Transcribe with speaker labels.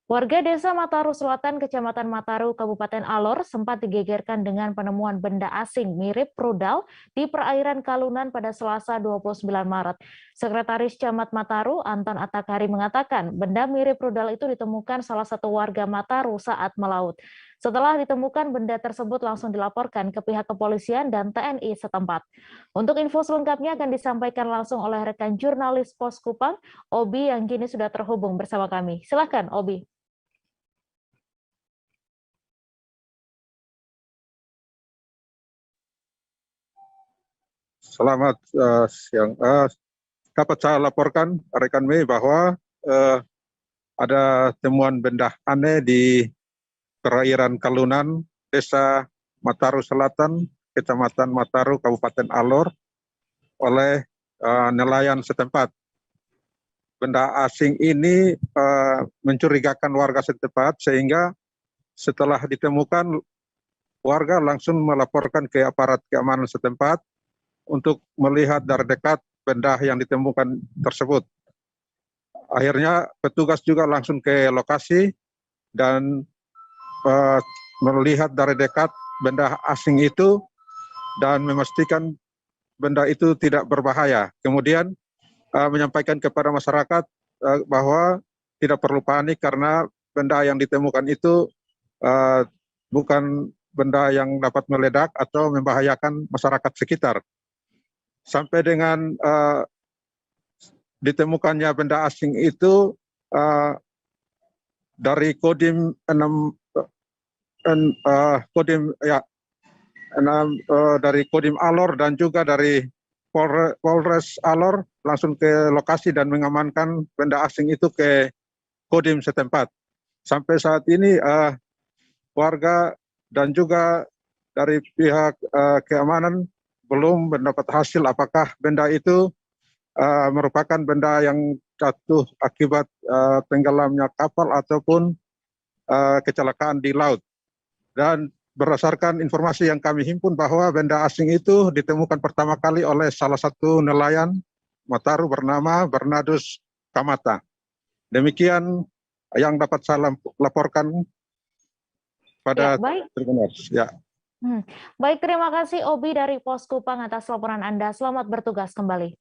Speaker 1: Warga Desa Mataru Selatan, Kecamatan Mataru, Kabupaten Alor sempat digegerkan dengan penemuan benda asing mirip rudal di perairan Kalunan pada Selasa 29 Maret. Sekretaris Camat Mataru, Anton Atakari mengatakan benda mirip rudal itu ditemukan salah satu warga Mataru saat melaut. Setelah ditemukan, benda tersebut langsung dilaporkan ke pihak kepolisian dan TNI setempat. Untuk info selengkapnya akan disampaikan langsung oleh rekan jurnalis Pos Kupang, Obi, yang kini sudah terhubung bersama kami. Silakan, Obi.
Speaker 2: Selamat siang. Dapat saya laporkan rekan Mei bahwa ada temuan benda aneh di perairan Kalunan, Desa Mataru Selatan, Kecamatan Mataru, Kabupaten Alor, oleh nelayan setempat. Benda asing ini mencurigakan warga setempat, sehingga setelah ditemukan, warga langsung melaporkan ke aparat keamanan setempat untuk melihat dari dekat benda yang ditemukan tersebut. Akhirnya petugas juga langsung ke lokasi dan melihat dari dekat benda asing itu dan memastikan benda itu tidak berbahaya. Kemudian menyampaikan kepada masyarakat bahwa tidak perlu panik karena benda yang ditemukan itu bukan benda yang dapat meledak atau membahayakan masyarakat sekitar. Sampai dengan ditemukannya benda asing itu dari Kodim 6 dari Kodim Alor dan juga dari Polres Alor langsung ke lokasi dan mengamankan benda asing itu ke Kodim setempat. Sampai saat ini warga dan juga dari pihak keamanan belum mendapat hasil apakah benda itu merupakan benda yang jatuh akibat tenggelamnya kapal ataupun kecelakaan di laut. Dan berdasarkan informasi yang kami himpun bahwa benda asing itu ditemukan pertama kali oleh salah satu nelayan Mataru bernama Bernardus Kamata. Demikian yang dapat saya laporkan pada Tribuners. Ya.
Speaker 1: Baik, terima kasih Obi dari Pos Kupang atas laporan Anda. Selamat bertugas kembali.